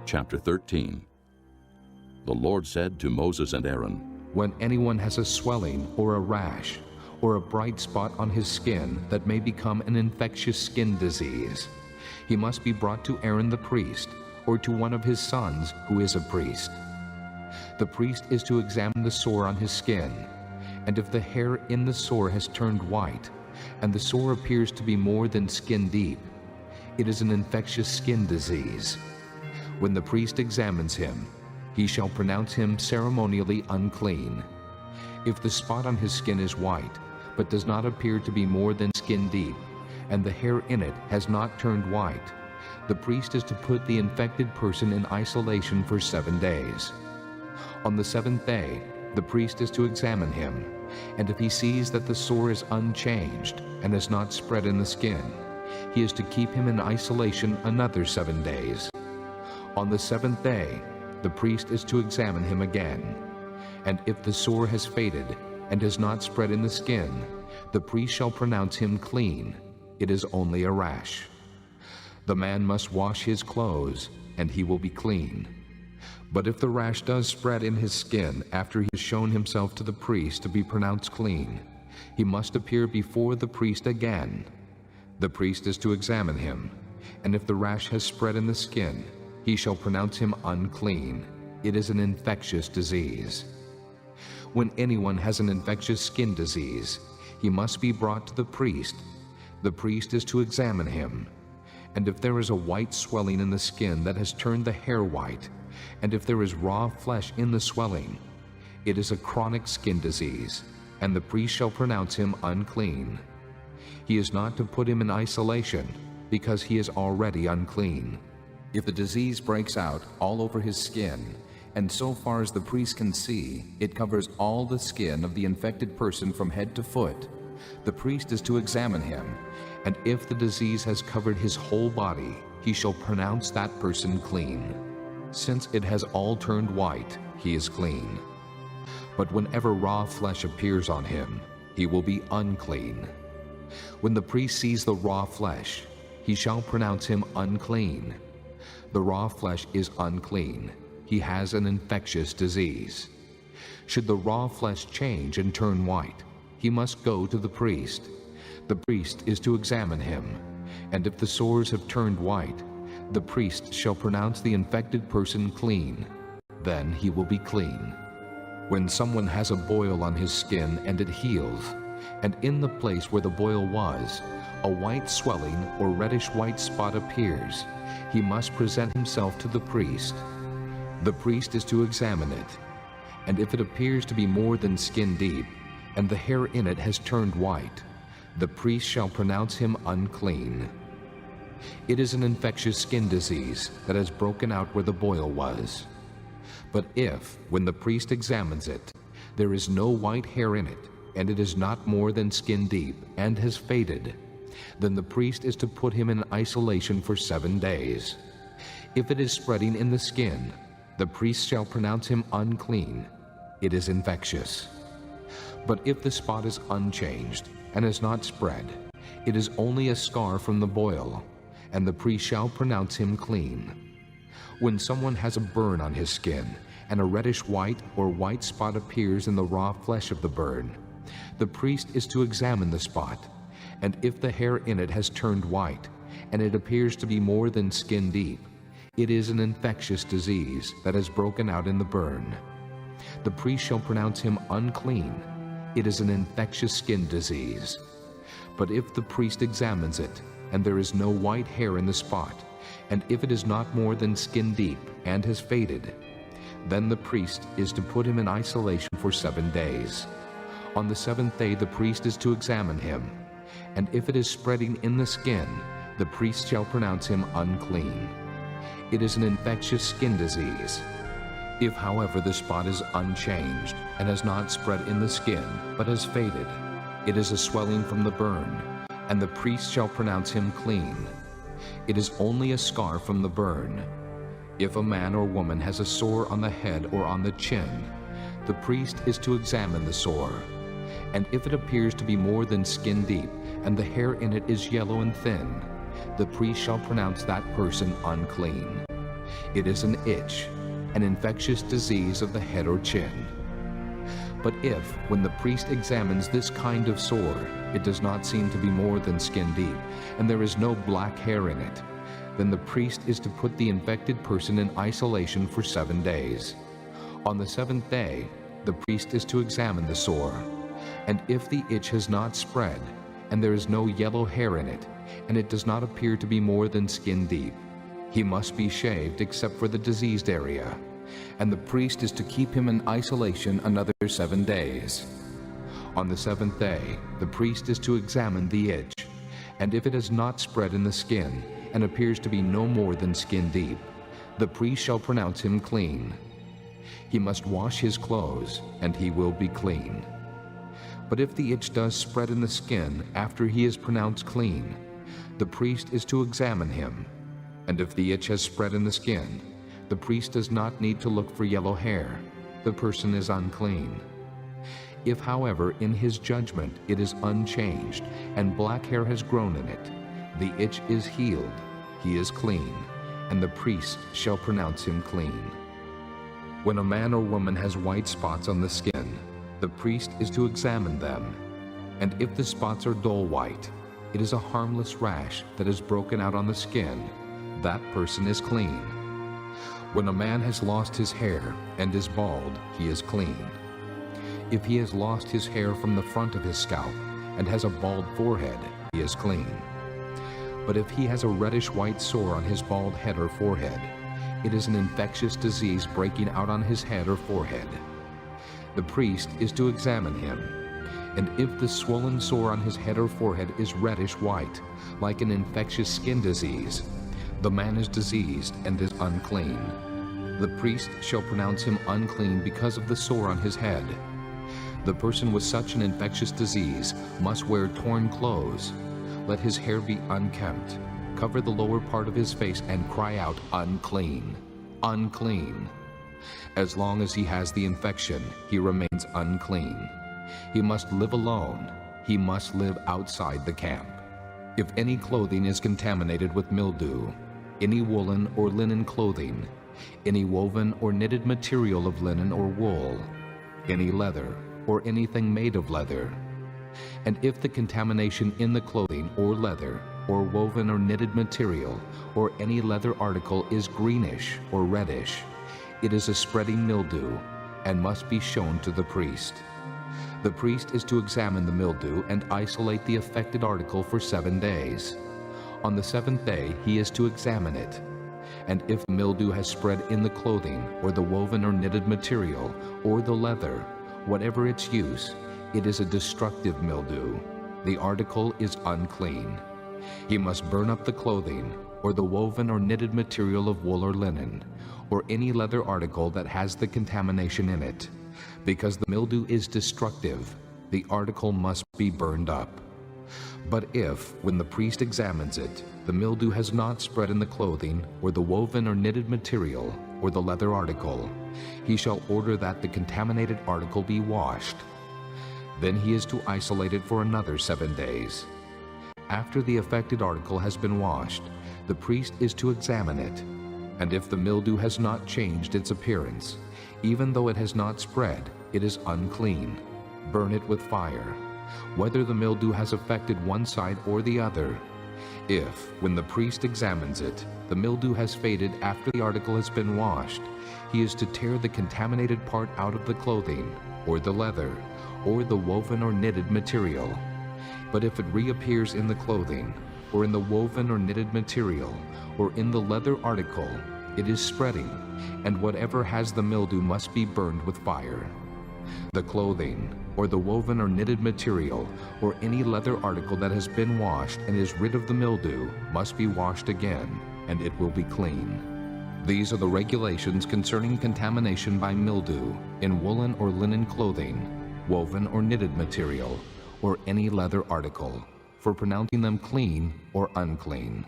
chapter 13. The Lord said to Moses and Aaron, When anyone has a swelling or a rash or a bright spot on his skin that may become an infectious skin disease, he must be brought to Aaron the priest or to one of his sons who is a priest. The priest is to examine the sore on his skin, and if the hair in the sore has turned white, and the sore appears to be more than skin deep, it is an infectious skin disease. When the priest examines him, he shall pronounce him ceremonially unclean. If the spot on his skin is white, but does not appear to be more than skin deep, and the hair in it has not turned white, the priest is to put the infected person in isolation for 7 days. On the 7th day, the priest is to examine him, and if he sees that the sore is unchanged and has not spread in the skin, he is to keep him in isolation another 7 days. On the 7th day, the priest is to examine him again, and if the sore has faded and has not spread in the skin, the priest shall pronounce him clean. It is only a rash. The man must wash his clothes, and he will be clean. But if the rash does spread in his skin after he has shown himself to the priest to be pronounced clean, he must appear before the priest again. The priest is to examine him, and if the rash has spread in the skin, he shall pronounce him unclean. It is an infectious disease. When anyone has an infectious skin disease, he must be brought to the priest. The priest is to examine him, and if there is a white swelling in the skin that has turned the hair white, and if there is raw flesh in the swelling, it is a chronic skin disease, and the priest shall pronounce him unclean. He is not to put him in isolation, because he is already unclean. If the disease breaks out all over his skin, and so far as the priest can see, it covers all the skin of the infected person from head to foot, the priest is to examine him, and if the disease has covered his whole body, he shall pronounce that person clean. Since it has all turned white, he is clean. But whenever raw flesh appears on him, he will be unclean. When the priest sees the raw flesh, he shall pronounce him unclean. The raw flesh is unclean. He has an infectious disease. Should the raw flesh change and turn white, he must go to the priest. The priest is to examine him, and if the sores have turned white, the priest shall pronounce the infected person clean. Then he will be clean. When someone has a boil on his skin and it heals, and in the place where the boil was, a white swelling or reddish-white spot appears, he must present himself to the priest. The priest is to examine it, and if it appears to be more than skin deep, and the hair in it has turned white, the priest shall pronounce him unclean. It is an infectious skin disease that has broken out where the boil was. But if, when the priest examines it, there is no white hair in it, and it is not more than skin deep and has faded, then the priest is to put him in isolation for 7 days. If it is spreading in the skin, the priest shall pronounce him unclean. It is infectious. But if the spot is unchanged and has not spread, it is only a scar from the boil, and the priest shall pronounce him clean. When someone has a burn on his skin, and a reddish white or white spot appears in the raw flesh of the burn, the priest is to examine the spot, and if the hair in it has turned white, and it appears to be more than skin deep, it is an infectious disease that has broken out in the burn. The priest shall pronounce him unclean. It is an infectious skin disease. But if the priest examines it, and there is no white hair in the spot, and if it is not more than skin deep and has faded, then the priest is to put him in isolation for 7 days. On the 7th day the priest is to examine him, and if it is spreading in the skin, the priest shall pronounce him unclean. It is an infectious skin disease. If, however, the spot is unchanged and has not spread in the skin, but has faded, it is a swelling from the burn, and the priest shall pronounce him clean. It is only a scar from the burn. If a man or woman has a sore on the head or on the chin, the priest is to examine the sore. And if it appears to be more than skin deep, and the hair in it is yellow and thin, the priest shall pronounce that person unclean. It is an itch, an infectious disease of the head or chin. But if, when the priest examines this kind of sore, it does not seem to be more than skin deep, and there is no black hair in it, then the priest is to put the infected person in isolation for 7 days. On the 7th day, the priest is to examine the sore, and if the itch has not spread, and there is no yellow hair in it, and it does not appear to be more than skin deep, he must be shaved except for the diseased area, and the priest is to keep him in isolation another 7 days. On the 7th day, the priest is to examine the itch, and if it has not spread in the skin, and appears to be no more than skin deep, the priest shall pronounce him clean. He must wash his clothes, and he will be clean. But if the itch does spread in the skin after he is pronounced clean, the priest is to examine him, and if the itch has spread in the skin, the priest does not need to look for yellow hair. The person is unclean. If, however, in his judgment it is unchanged, and black hair has grown in it, the itch is healed, he is clean, and the priest shall pronounce him clean. When a man or woman has white spots on the skin, the priest is to examine them, and if the spots are dull white, it is a harmless rash that is broken out on the skin, that person is clean. When a man has lost his hair and is bald, he is clean. If he has lost his hair from the front of his scalp and has a bald forehead, he is clean. But if he has a reddish white sore on his bald head or forehead, it is an infectious disease breaking out on his head or forehead. The priest is to examine him, and if the swollen sore on his head or forehead is reddish white, like an infectious skin disease, the man is diseased and is unclean. The priest shall pronounce him unclean because of the sore on his head. The person with such an infectious disease must wear torn clothes. Let his hair be unkempt, cover the lower part of his face, and cry out, "Unclean! Unclean!" As long as he has the infection, he remains unclean. He must live alone. He must live outside the camp. If any clothing is contaminated with mildew, any woolen or linen clothing, any woven or knitted material of linen or wool, any leather, or anything made of leather, and if the contamination in the clothing or leather, or woven or knitted material, or any leather article is greenish or reddish, it is a spreading mildew, and must be shown to the priest. The priest is to examine the mildew and isolate the affected article for 7 days. On the 7th day he is to examine it, and if mildew has spread in the clothing, or the woven or knitted material, or the leather, whatever its use, it is a destructive mildew. The article is unclean. He must burn up the clothing, or the woven or knitted material of wool or linen, or any leather article that has the contamination in it. Because the mildew is destructive, the article must be burned up. But if, when the priest examines it, the mildew has not spread in the clothing, or the woven or knitted material, or the leather article, he shall order that the contaminated article be washed. Then he is to isolate it for another 7 days. After the affected article has been washed, the priest is to examine it, and if the mildew has not changed its appearance, even though it has not spread, it is unclean. Burn it with fire, whether the mildew has affected one side or the other. If, when the priest examines it, the mildew has faded after the article has been washed, he is to tear the contaminated part out of the clothing, or the leather, or the woven or knitted material. But if it reappears in the clothing, or in the woven or knitted material, or in the leather article, it is spreading, and whatever has the mildew must be burned with fire. The clothing, or the woven or knitted material, or any leather article that has been washed and is rid of the mildew must be washed again, and it will be clean. These are the regulations concerning contamination by mildew in woolen or linen clothing, woven or knitted material, or any leather article, for pronouncing them clean or unclean.